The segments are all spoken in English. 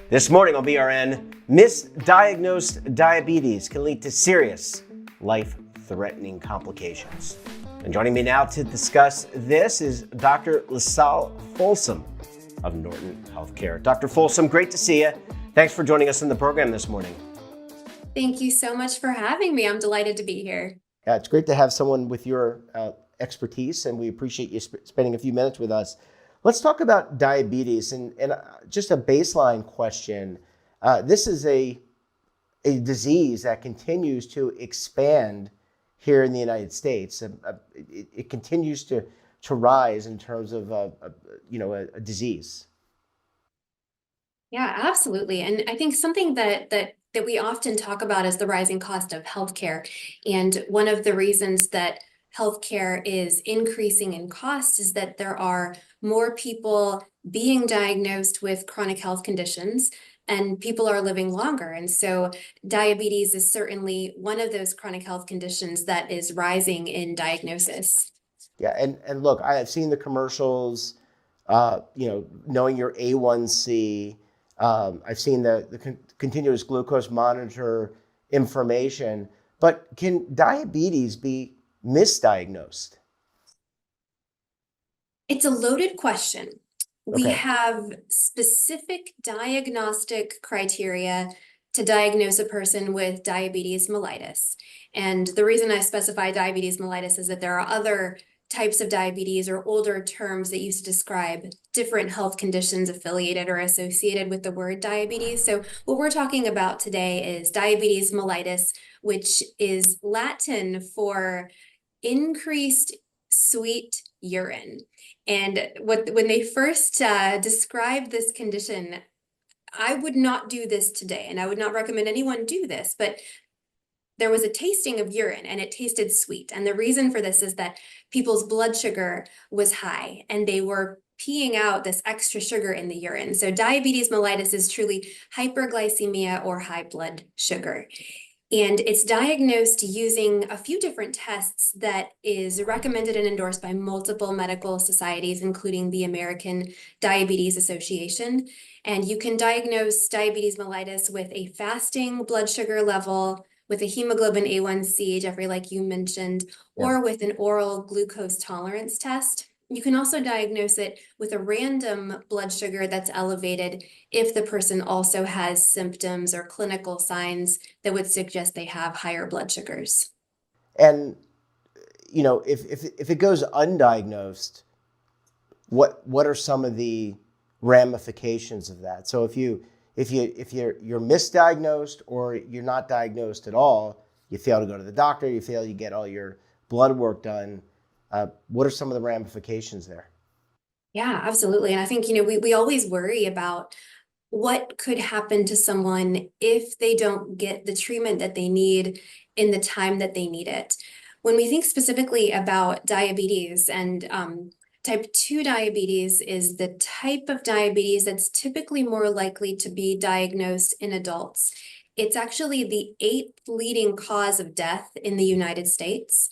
This morning on BRN, misdiagnosed diabetes can lead to serious, life-threatening complications. And joining me now to discuss this is Dr. Lisal Folsom of Norton Healthcare. Dr. Folsom, great to see you. Thanks for joining us in the program this morning. Thank you so much for having me. I'm delighted to be here. Yeah, it's great to have someone with your expertise, and we appreciate you spending a few minutes with us. Let's talk about diabetes and just a baseline question. This is a disease that continues to expand here in the United States. It continues to rise in terms of a disease. Yeah, absolutely. And I think something that we often talk about is the rising cost of healthcare. And one of the reasons that healthcare is increasing in cost is that there are more people being diagnosed with chronic health conditions and people are living longer. And so diabetes is certainly one of those chronic health conditions that is rising in diagnosis. Yeah, and look, I have seen the commercials, knowing your A1C. I've seen the continuous glucose monitor information, but can diabetes be misdiagnosed? It's a loaded question. We Okay. have specific diagnostic criteria to diagnose a person with diabetes mellitus. And the reason I specify diabetes mellitus is that there are other types of diabetes or older terms that used to describe different health conditions affiliated or associated with the word diabetes. So what we're talking about today is diabetes mellitus, which is Latin for increased sweet urine. And when they first described this condition, I would not do this today, and I would not recommend anyone do this, but there was a tasting of urine and it tasted sweet. And the reason for this is that people's blood sugar was high and they were peeing out this extra sugar in the urine. So diabetes mellitus is truly hyperglycemia or high blood sugar. And it's diagnosed using a few different tests that is recommended and endorsed by multiple medical societies, including the American Diabetes Association. And you can diagnose diabetes mellitus with a fasting blood sugar level, with a hemoglobin A1C, Jeffrey, like you mentioned, or with an oral glucose tolerance test. You can also diagnose it with a random blood sugar that's elevated if the person also has symptoms or clinical signs that would suggest they have higher blood sugars. And if it goes undiagnosed, what are some of the ramifications of that? So if you're misdiagnosed or you're not diagnosed at all, you fail to go to the doctor, you get all your blood work done. What are some of the ramifications there? Yeah, absolutely. And I think, we always worry about what could happen to someone if they don't get the treatment that they need in the time that they need it. When we think specifically about diabetes and type 2 diabetes is the type of diabetes that's typically more likely to be diagnosed in adults. It's actually the 8th leading cause of death in the United States.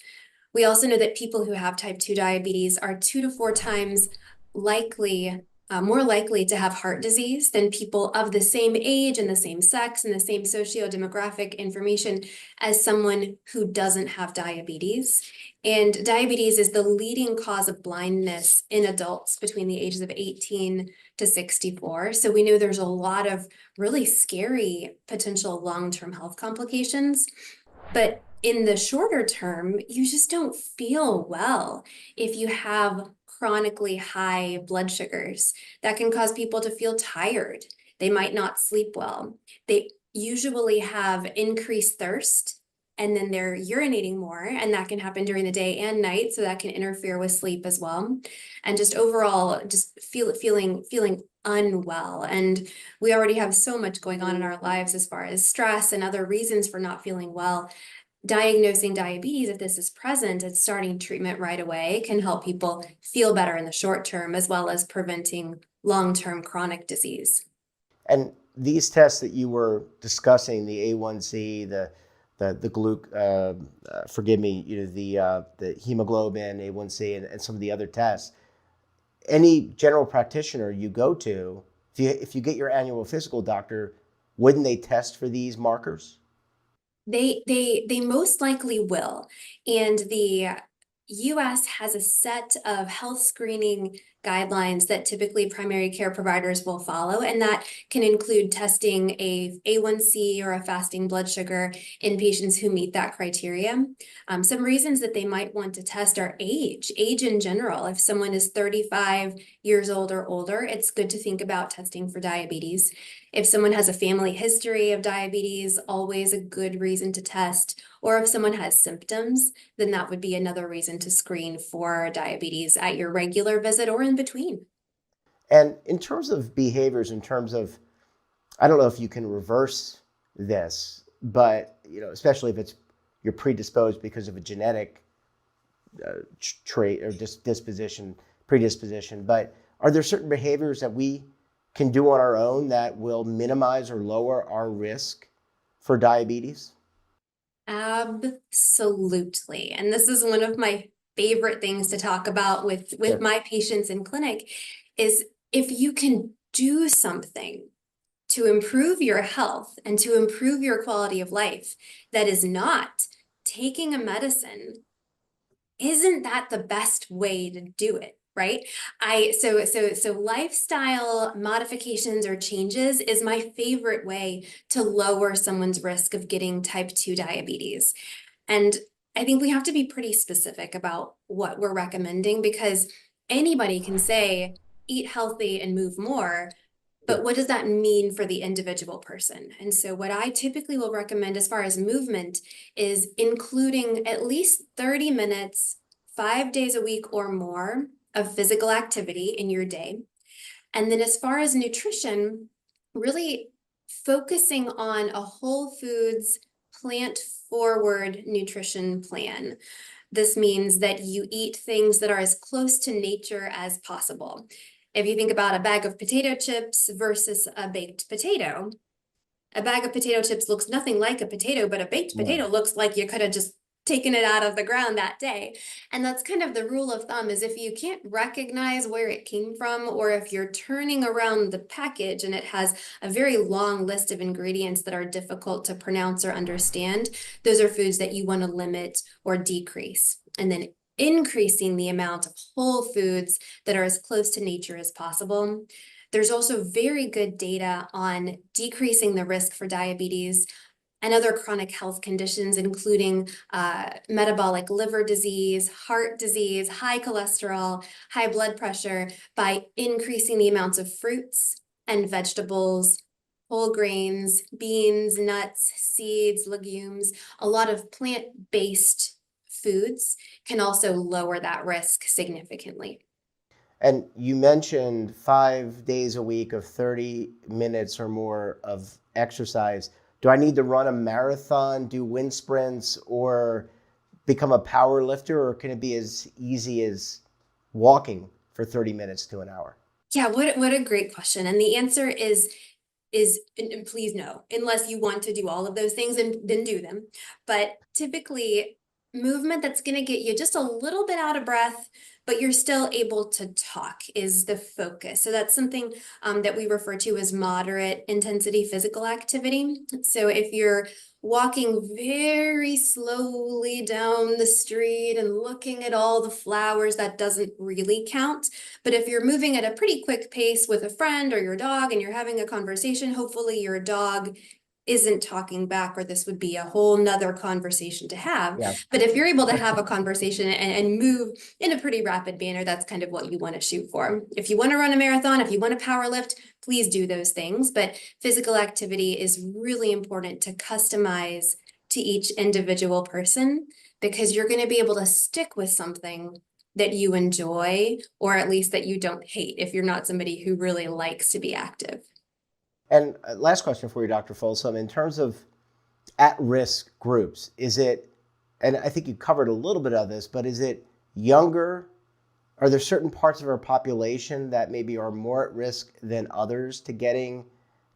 We also know that people who have type 2 diabetes are 2 to 4 times more likely to have heart disease than people of the same age and the same sex and the same socio-demographic information as someone who doesn't have diabetes. And diabetes is the leading cause of blindness in adults between the ages of 18 to 64. So we know there's a lot of really scary potential long-term health complications. But in the shorter term, you just don't feel well if you have chronically high blood sugars. That can cause people to feel tired. They might not sleep well. They usually have increased thirst, and then they're urinating more, and that can happen during the day and night, so that can interfere with sleep as well. And just overall, just feeling unwell. And we already have so much going on in our lives as far as stress and other reasons for not feeling well. Diagnosing diabetes, if this is present, and starting treatment right away can help people feel better in the short term, as well as preventing long-term chronic disease. And these tests that you were discussing, the A1C, the forgive me, the hemoglobin, A1C, and some of the other tests, any general practitioner you go to, if you get your annual physical doctor, wouldn't they test for these markers? They most likely will. And the US has a set of health screening guidelines that typically primary care providers will follow, and that can include testing a A1C or a fasting blood sugar in patients who meet that criteria. Some reasons that they might want to test are age in general. If someone is 35 years old or older, it's good to think about testing for diabetes. If someone has a family history of diabetes, always a good reason to test. Or if someone has symptoms, then that would be another reason to screen for diabetes at your regular visit or in between. And in terms of behaviors, in terms of, I don't know if you can reverse this, but especially if it's you're predisposed because of a genetic trait or predisposition. But are there certain behaviors that we can do on our own that will minimize or lower our risk for diabetes? Absolutely. And this is one of my favorite things to talk about with Sure. my patients in clinic is if you can do something to improve your health and to improve your quality of life that is not taking a medicine, isn't that the best way to do it? Right? So lifestyle modifications or changes is my favorite way to lower someone's risk of getting type 2 diabetes. And I think we have to be pretty specific about what we're recommending because anybody can say, eat healthy and move more, Yeah. but what does that mean for the individual person? And so what I typically will recommend as far as movement is including at least 30 minutes, 5 days a week or more of physical activity in your day. And then as far as nutrition, really focusing on a whole foods, plant forward nutrition plan. This means that you eat things that are as close to nature as possible. If you think about a bag of potato chips versus a baked potato, a bag of potato chips looks nothing like a potato, but a baked Yeah. potato looks like you could have just taken it out of the ground that day. And that's kind of the rule of thumb is if you can't recognize where it came from, or if you're turning around the package and it has a very long list of ingredients that are difficult to pronounce or understand, those are foods that you want to limit or decrease. And then increasing the amount of whole foods that are as close to nature as possible. There's also very good data on decreasing the risk for diabetes and other chronic health conditions, including metabolic liver disease, heart disease, high cholesterol, high blood pressure, by increasing the amounts of fruits and vegetables, whole grains, beans, nuts, seeds, legumes. A lot of plant-based foods can also lower that risk significantly. And you mentioned 5 days a week of 30 minutes or more of exercise. Do I need to run a marathon, do wind sprints, or become a power lifter, or can it be as easy as walking for 30 minutes to an hour? Yeah, what a great question. And the answer is and please no, unless you want to do all of those things and then do them. But typically movement that's going to get you just a little bit out of breath, but you're still able to talk is the focus. So that's something that we refer to as moderate intensity physical activity. So if you're walking very slowly down the street and looking at all the flowers, that doesn't really count. But if you're moving at a pretty quick pace with a friend or your dog and you're having a conversation, hopefully your dog isn't talking back, or this would be a whole nother conversation to have. Yeah. But if you're able to have a conversation and move in a pretty rapid manner, that's kind of what you want to shoot for. If you want to run a marathon, if you want to power lift, please do those things. But physical activity is really important to customize to each individual person because you're going to be able to stick with something that you enjoy, or at least that you don't hate if you're not somebody who really likes to be active. And last question for you, Dr. Folsom. In terms of at-risk groups, is it, and I think you covered a little bit of this, but is it younger? Are there certain parts of our population that maybe are more at risk than others to getting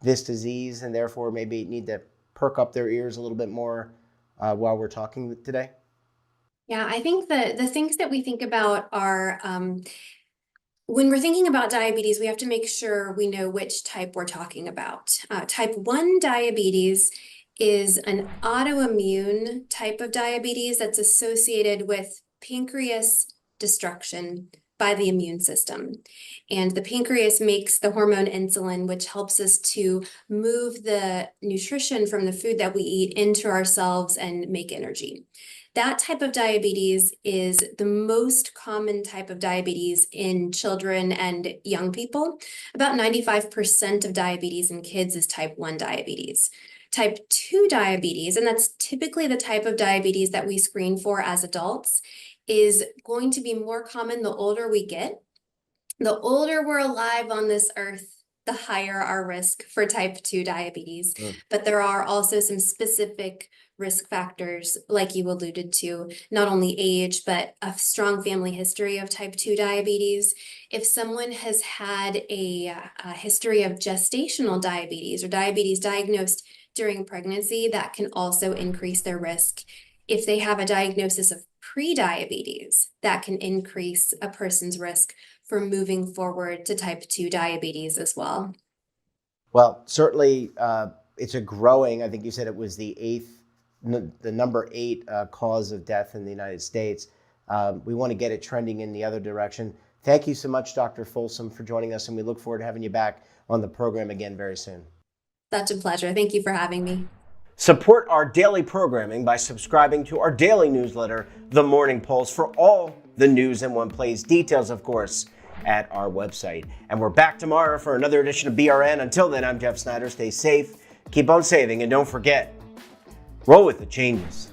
this disease and therefore maybe need to perk up their ears a little bit more while we're talking today? Yeah, I think the things that we think about are When we're thinking about diabetes, we have to make sure we know which type we're talking about. Type 1 diabetes is an autoimmune type of diabetes that's associated with pancreas destruction by the immune system. And the pancreas makes the hormone insulin, which helps us to move the nutrition from the food that we eat into ourselves and make energy. That type of diabetes is the most common type of diabetes in children and young people. About 95% of diabetes in kids is type 1 diabetes. Type 2 diabetes, and that's typically the type of diabetes that we screen for as adults, is going to be more common the older we get. The older we're alive on this earth, the higher our risk for type 2 diabetes. But there are also some specific risk factors, like you alluded to, not only age, but a strong family history of type 2 diabetes. If someone has had a history of gestational diabetes or diabetes diagnosed during pregnancy, that can also increase their risk. If they have a diagnosis of prediabetes, that can increase a person's risk for moving forward to type 2 diabetes as well. Well, certainly it's a growing, I think you said it was the number 8 cause of death in the United States. We want to get it trending in the other direction. Thank you so much, Dr. Folsom, for joining us, and we look forward to having you back on the program again very soon. Such a pleasure. Thank you for having me. Support our daily programming by subscribing to our daily newsletter, The Morning Pulse, for all the news in one place. Details, of course, at our website. And we're back tomorrow for another edition of BRN. Until then, I'm Jeff Snyder. Stay safe, keep on saving, and don't forget, roll with the changes.